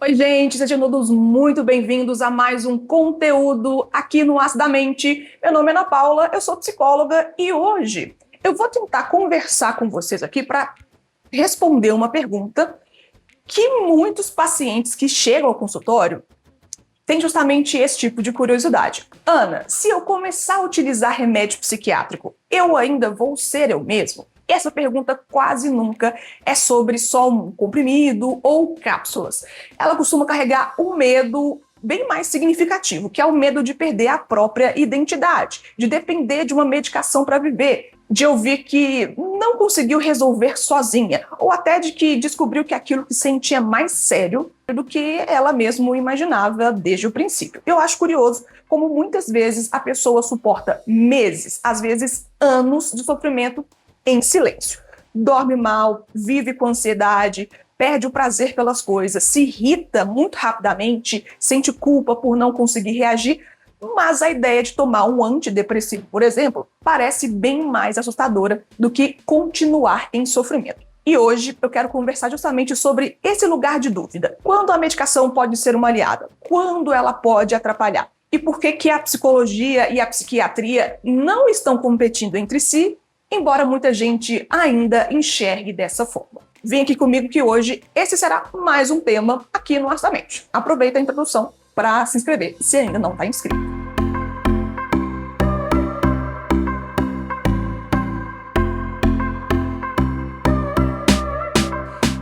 Oi, gente, sejam todos muito bem-vindos a mais um conteúdo aqui no Acidamente. Meu nome é Ana Paula, eu sou psicóloga e hoje eu vou tentar conversar com vocês aqui para responder uma pergunta que muitos pacientes que chegam ao consultório têm justamente esse tipo de curiosidade. Ana, se eu começar a utilizar remédio psiquiátrico, eu ainda vou ser eu mesmo? Essa pergunta quase nunca é sobre só um comprimido ou cápsulas. Ela costuma carregar um medo bem mais significativo, que é o medo de perder a própria identidade, de depender de uma medicação para viver, de ouvir que não conseguiu resolver sozinha, ou até de que descobriu que aquilo que sentia é mais sério do que ela mesma imaginava desde o princípio. Eu acho curioso como muitas vezes a pessoa suporta meses, às vezes anos de sofrimento em silêncio. Dorme mal, vive com ansiedade, perde o prazer pelas coisas, se irrita muito rapidamente, sente culpa por não conseguir reagir, mas a ideia de tomar um antidepressivo, por exemplo, parece bem mais assustadora do que continuar em sofrimento. E hoje eu quero conversar justamente sobre esse lugar de dúvida. Quando a medicação pode ser uma aliada? Quando ela pode atrapalhar? E por que a psicologia e a psiquiatria não estão competindo entre si, embora muita gente ainda enxergue dessa forma? Vem aqui comigo que hoje esse será mais um tema aqui no Acidamente. Aproveita a introdução para se inscrever, se ainda não está inscrito.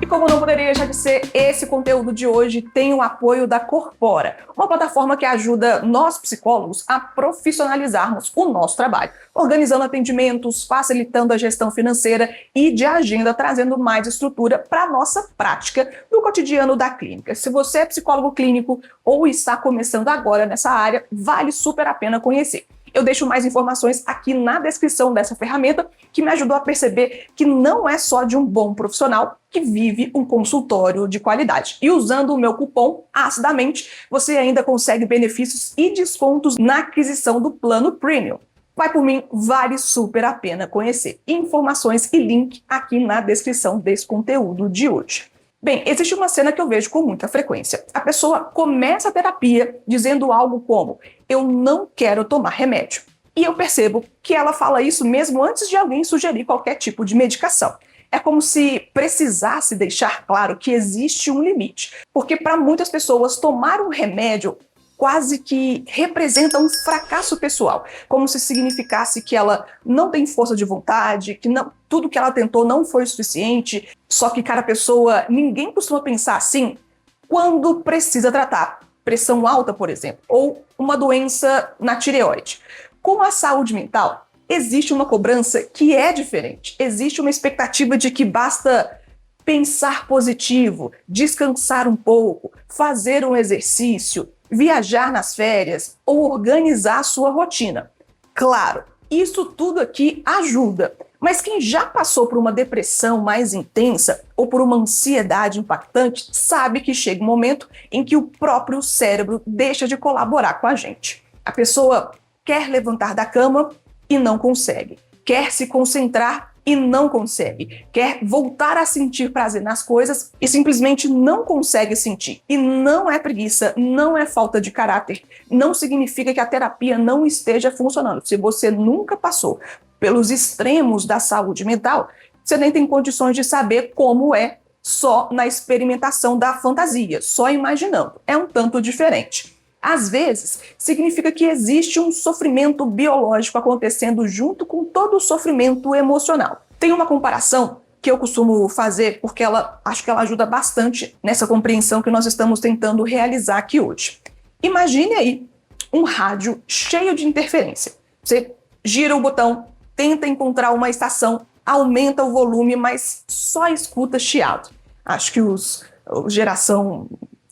Como não poderia deixar de ser, esse conteúdo de hoje tem o apoio da Corpora, uma plataforma que ajuda nós psicólogos a profissionalizarmos o nosso trabalho, organizando atendimentos, facilitando a gestão financeira e de agenda, trazendo mais estrutura para a nossa prática no cotidiano da clínica. Se você é psicólogo clínico ou está começando agora nessa área, vale super a pena conhecer. Eu deixo mais informações aqui na descrição dessa ferramenta, que me ajudou a perceber que não é só de um bom profissional que vive um consultório de qualidade. E usando o meu cupom ACIDAMENTE, você ainda consegue benefícios e descontos na aquisição do plano Premium. Vai por mim, vale super a pena conhecer. Informações e link aqui na descrição desse conteúdo de hoje. Bem, existe uma cena que eu vejo com muita frequência. A pessoa começa a terapia dizendo algo como: eu não quero tomar remédio. E eu percebo que ela fala isso mesmo antes de alguém sugerir qualquer tipo de medicação. É como se precisasse deixar claro que existe um limite. Porque para muitas pessoas, tomar um remédio quase que representa um fracasso pessoal, como se significasse que ela não tem força de vontade, que tudo que ela tentou não foi suficiente. Só que cada pessoa, ninguém costuma pensar assim quando precisa tratar pressão alta, por exemplo, ou uma doença na tireoide. Com a saúde mental, existe uma cobrança que é diferente. Existe uma expectativa de que basta pensar positivo, descansar um pouco, fazer um exercício, viajar nas férias ou organizar a sua rotina. Claro, isso tudo aqui ajuda, mas quem já passou por uma depressão mais intensa ou por uma ansiedade impactante sabe que chega um momento em que o próprio cérebro deixa de colaborar com a gente. A pessoa quer levantar da cama e não consegue, quer se concentrar e não consegue, quer voltar a sentir prazer nas coisas e simplesmente não consegue sentir. E não é preguiça, não é falta de caráter, não significa que a terapia não esteja funcionando. Se você nunca passou pelos extremos da saúde mental, você nem tem condições de saber como é só na experimentação da fantasia, só imaginando. É um tanto diferente. Às vezes, significa que existe um sofrimento biológico acontecendo junto com todo o sofrimento emocional. Tem uma comparação que eu costumo fazer porque acho que ela ajuda bastante nessa compreensão que nós estamos tentando realizar aqui hoje. Imagine aí um rádio cheio de interferência. Você gira o botão, tenta encontrar uma estação, aumenta o volume, mas só escuta chiado. Acho que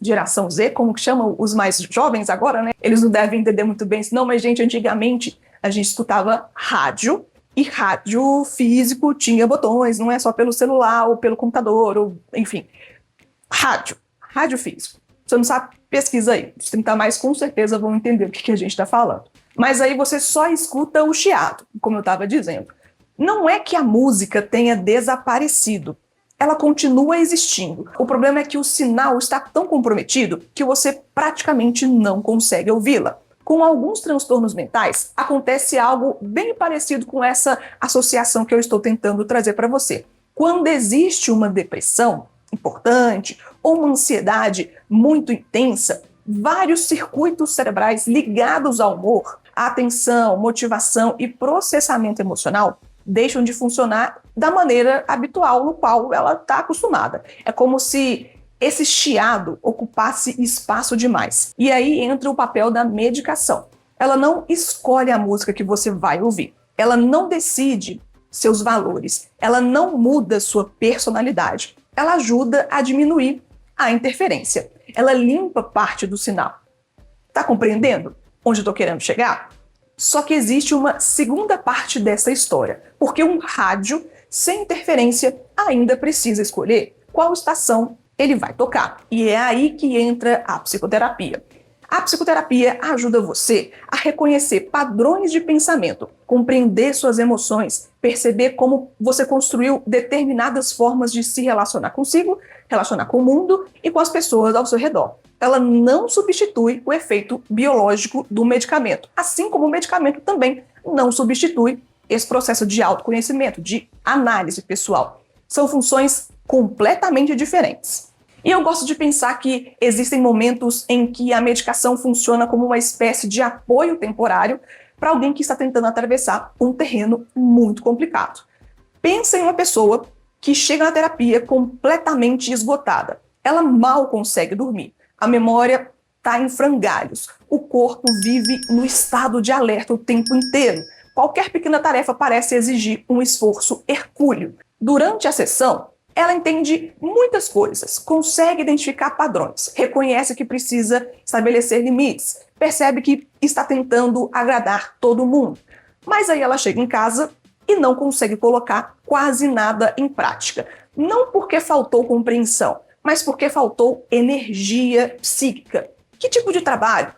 geração Z, como que chamam os mais jovens agora, né? Eles não devem entender muito bem isso não, mas, gente, antigamente a gente escutava rádio, e rádio físico tinha botões, não é só pelo celular ou pelo computador, ou enfim. Rádio físico. Você não sabe, pesquisa aí. Os 30 mais com certeza vão entender o que a gente está falando. Mas aí você só escuta o chiado, como eu estava dizendo. Não é que a música tenha desaparecido, ela continua existindo. O problema é que o sinal está tão comprometido que você praticamente não consegue ouvi-la. Com alguns transtornos mentais, acontece algo bem parecido com essa associação que eu estou tentando trazer para você. Quando existe uma depressão importante ou uma ansiedade muito intensa, vários circuitos cerebrais ligados ao humor, à atenção, motivação e processamento emocional deixam de funcionar da maneira habitual no qual ela está acostumada. É como se esse chiado ocupasse espaço demais. E aí entra o papel da medicação. Ela não escolhe a música que você vai ouvir. Ela não decide seus valores. Ela não muda sua personalidade. Ela ajuda a diminuir a interferência. Ela limpa parte do sinal. Tá compreendendo onde eu tô querendo chegar? Só que existe uma segunda parte dessa história, porque um rádio sem interferência ainda precisa escolher qual estação ele vai tocar. E é aí que entra a psicoterapia. A psicoterapia ajuda você a reconhecer padrões de pensamento, compreender suas emoções, perceber como você construiu determinadas formas de se relacionar consigo, relacionar com o mundo e com as pessoas ao seu redor. Ela não substitui o efeito biológico do medicamento, assim como o medicamento também não substitui esse processo de autoconhecimento, de análise pessoal. São funções completamente diferentes. E eu gosto de pensar que existem momentos em que a medicação funciona como uma espécie de apoio temporário para alguém que está tentando atravessar um terreno muito complicado. Pensa em uma pessoa que chega na terapia completamente esgotada. Ela mal consegue dormir. A memória está em frangalhos. O corpo vive no estado de alerta o tempo inteiro. Qualquer pequena tarefa parece exigir um esforço hercúleo. Durante a sessão, ela entende muitas coisas, consegue identificar padrões, reconhece que precisa estabelecer limites, percebe que está tentando agradar todo mundo. Mas aí ela chega em casa e não consegue colocar quase nada em prática. Não porque faltou compreensão, mas porque faltou energia psíquica. Que tipo de trabalho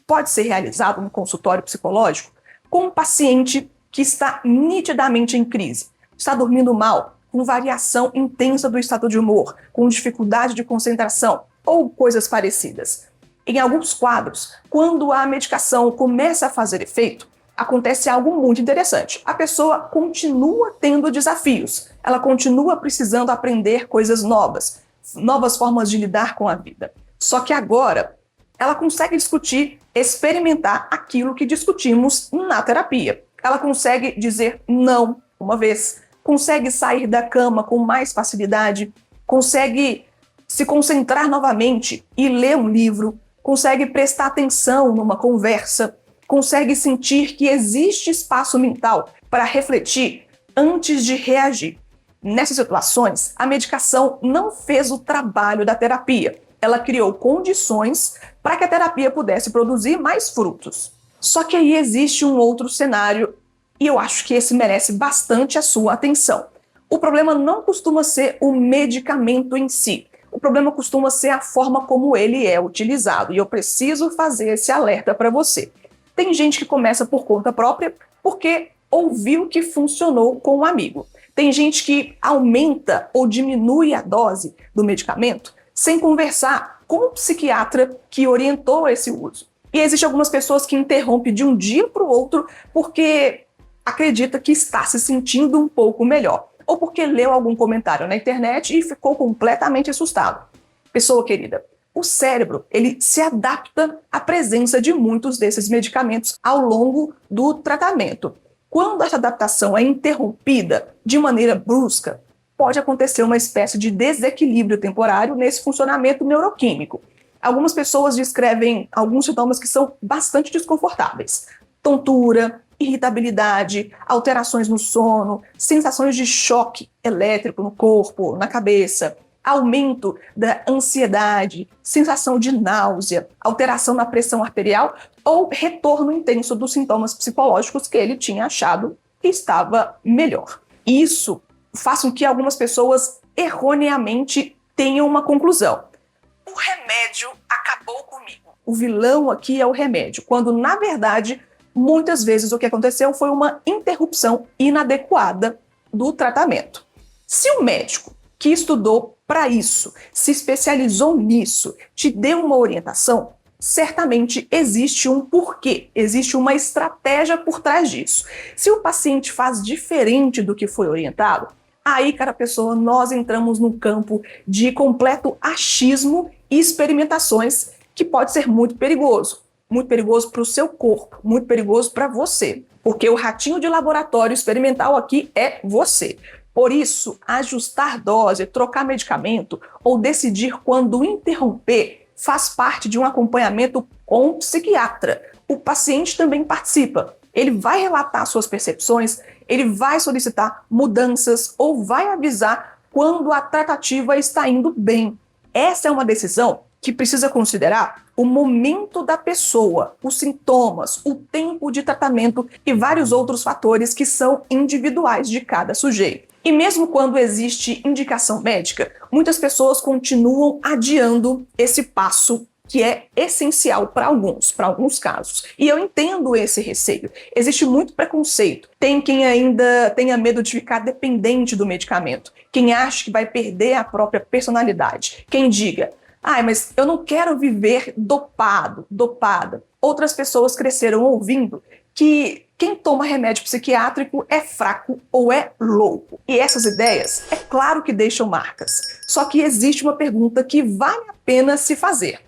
pode ser realizado no consultório psicológico com um paciente que está nitidamente em crise, está dormindo mal, com variação intensa do estado de humor, com dificuldade de concentração ou coisas parecidas? Em alguns quadros, quando a medicação começa a fazer efeito, acontece algo muito interessante. A pessoa continua tendo desafios, ela continua precisando aprender coisas novas, novas formas de lidar com a vida. Só que agora ela consegue discutir, experimentar aquilo que discutimos na terapia. Ela consegue dizer não uma vez, consegue sair da cama com mais facilidade, consegue se concentrar novamente e ler um livro, consegue prestar atenção numa conversa, consegue sentir que existe espaço mental para refletir antes de reagir. Nessas situações, a medicação não fez o trabalho da terapia. Ela criou condições para que a terapia pudesse produzir mais frutos. Só que aí existe um outro cenário e eu acho que esse merece bastante a sua atenção. O problema não costuma ser o medicamento em si. O problema costuma ser a forma como ele é utilizado. E eu preciso fazer esse alerta para você. Tem gente que começa por conta própria porque ouviu que funcionou com um amigo. Tem gente que aumenta ou diminui a dose do medicamento sem conversar com o psiquiatra que orientou esse uso. E existem algumas pessoas que interrompem de um dia para o outro porque acredita que está se sentindo um pouco melhor, ou porque leu algum comentário na internet e ficou completamente assustado. Pessoa querida, o cérebro ele se adapta à presença de muitos desses medicamentos ao longo do tratamento. Quando essa adaptação é interrompida de maneira brusca, pode acontecer uma espécie de desequilíbrio temporário nesse funcionamento neuroquímico. Algumas pessoas descrevem alguns sintomas que são bastante desconfortáveis. Tontura, irritabilidade, alterações no sono, sensações de choque elétrico no corpo, na cabeça, aumento da ansiedade, sensação de náusea, alteração na pressão arterial ou retorno intenso dos sintomas psicológicos que ele tinha achado que estava melhor. Isso faz com que algumas pessoas erroneamente tenham uma conclusão. O remédio acabou comigo. O vilão aqui é o remédio, quando na verdade muitas vezes o que aconteceu foi uma interrupção inadequada do tratamento. Se o médico que estudou para isso, se especializou nisso, te deu uma orientação, certamente existe um porquê, existe uma estratégia por trás disso. Se o paciente faz diferente do que foi orientado, aí, cara pessoa, nós entramos num campo de completo achismo e experimentações que pode ser muito perigoso para o seu corpo, muito perigoso para você, porque o ratinho de laboratório experimental aqui é você. Por isso, ajustar dose, trocar medicamento ou decidir quando interromper faz parte de um acompanhamento com o psiquiatra. O paciente também participa. Ele vai relatar suas percepções, ele vai solicitar mudanças ou vai avisar quando a tratativa está indo bem. Essa é uma decisão que precisa considerar o momento da pessoa, os sintomas, o tempo de tratamento e vários outros fatores que são individuais de cada sujeito. E mesmo quando existe indicação médica, muitas pessoas continuam adiando esse passo que é essencial para alguns casos. E eu entendo esse receio. Existe muito preconceito. Tem quem ainda tenha medo de ficar dependente do medicamento. Quem acha que vai perder a própria personalidade. Quem diga, mas eu não quero viver dopada. Outras pessoas cresceram ouvindo que quem toma remédio psiquiátrico é fraco ou é louco. E essas ideias, é claro que deixam marcas. Só que existe uma pergunta que vale a pena se fazer.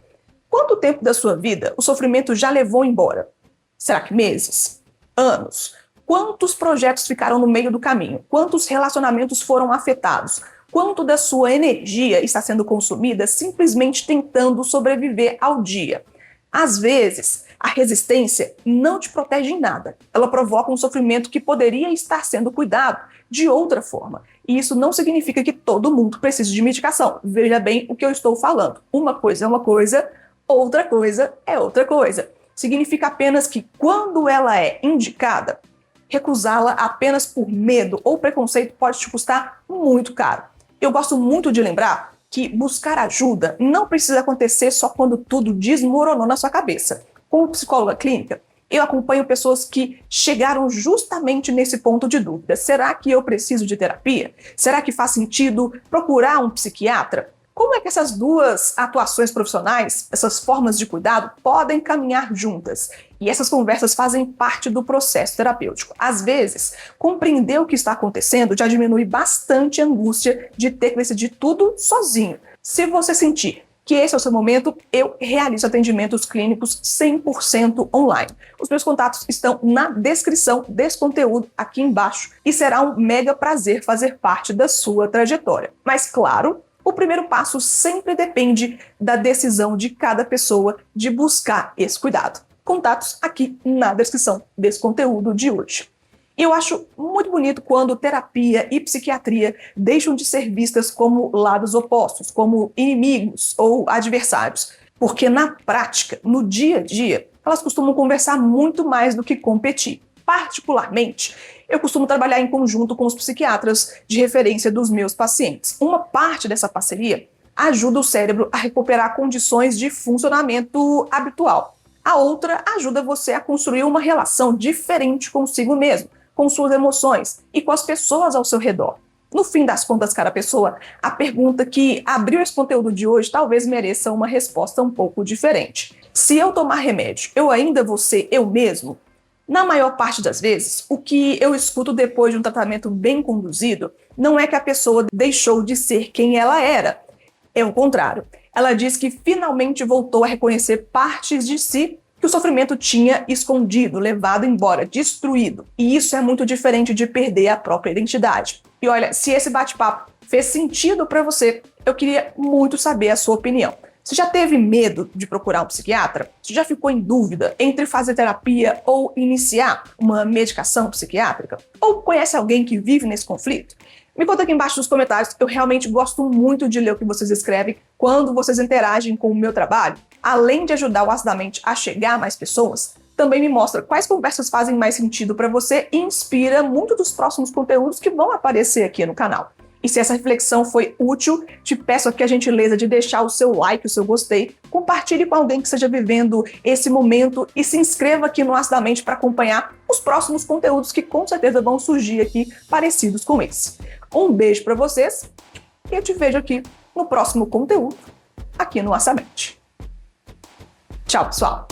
Quanto tempo da sua vida o sofrimento já levou embora? Será que meses? Anos? Quantos projetos ficaram no meio do caminho? Quantos relacionamentos foram afetados? Quanto da sua energia está sendo consumida simplesmente tentando sobreviver ao dia? Às vezes, a resistência não te protege em nada. Ela provoca um sofrimento que poderia estar sendo cuidado de outra forma. E isso não significa que todo mundo precise de medicação. Veja bem o que eu estou falando. Uma coisa é uma coisa, outra coisa é outra coisa. Significa apenas que quando ela é indicada, recusá-la apenas por medo ou preconceito pode te custar muito caro. Eu gosto muito de lembrar que buscar ajuda não precisa acontecer só quando tudo desmoronou na sua cabeça. Como psicóloga clínica, eu acompanho pessoas que chegaram justamente nesse ponto de dúvida. Será que eu preciso de terapia? Será que faz sentido procurar um psiquiatra? Como é que essas duas atuações profissionais, essas formas de cuidado, podem caminhar juntas? E essas conversas fazem parte do processo terapêutico. Às vezes, compreender o que está acontecendo já diminui bastante a angústia de ter que decidir tudo sozinho. Se você sentir que esse é o seu momento, eu realizo atendimentos clínicos 100% online. Os meus contatos estão na descrição desse conteúdo aqui embaixo e será um mega prazer fazer parte da sua trajetória. Mas claro, o primeiro passo sempre depende da decisão de cada pessoa de buscar esse cuidado. Contatos aqui na descrição desse conteúdo de hoje. E eu acho muito bonito quando terapia e psiquiatria deixam de ser vistas como lados opostos, como inimigos ou adversários. Porque na prática, no dia a dia, elas costumam conversar muito mais do que competir. Particularmente, eu costumo trabalhar em conjunto com os psiquiatras de referência dos meus pacientes. Uma parte dessa parceria ajuda o cérebro a recuperar condições de funcionamento habitual. A outra ajuda você a construir uma relação diferente consigo mesmo, com suas emoções e com as pessoas ao seu redor. No fim das contas, cara pessoa, a pergunta que abriu esse conteúdo de hoje talvez mereça uma resposta um pouco diferente. Se eu tomar remédio, eu ainda vou ser eu mesmo? Na maior parte das vezes, o que eu escuto depois de um tratamento bem conduzido não é que a pessoa deixou de ser quem ela era. É o contrário. Ela diz que finalmente voltou a reconhecer partes de si que o sofrimento tinha escondido, levado embora, destruído. E isso é muito diferente de perder a própria identidade. E olha, se esse bate-papo fez sentido para você, eu queria muito saber a sua opinião. Você já teve medo de procurar um psiquiatra? Você já ficou em dúvida entre fazer terapia ou iniciar uma medicação psiquiátrica? Ou conhece alguém que vive nesse conflito? Me conta aqui embaixo nos comentários, eu realmente gosto muito de ler o que vocês escrevem quando vocês interagem com o meu trabalho. Além de ajudar o Acidamente a chegar a mais pessoas, também me mostra quais conversas fazem mais sentido para você e inspira muito dos próximos conteúdos que vão aparecer aqui no canal. E se essa reflexão foi útil, te peço aqui a gentileza de deixar o seu like, o seu gostei, compartilhe com alguém que esteja vivendo esse momento e se inscreva aqui no Acidamente para acompanhar os próximos conteúdos que com certeza vão surgir aqui parecidos com esse. Um beijo para vocês e eu te vejo aqui no próximo conteúdo, aqui no Assamente. Tchau, pessoal!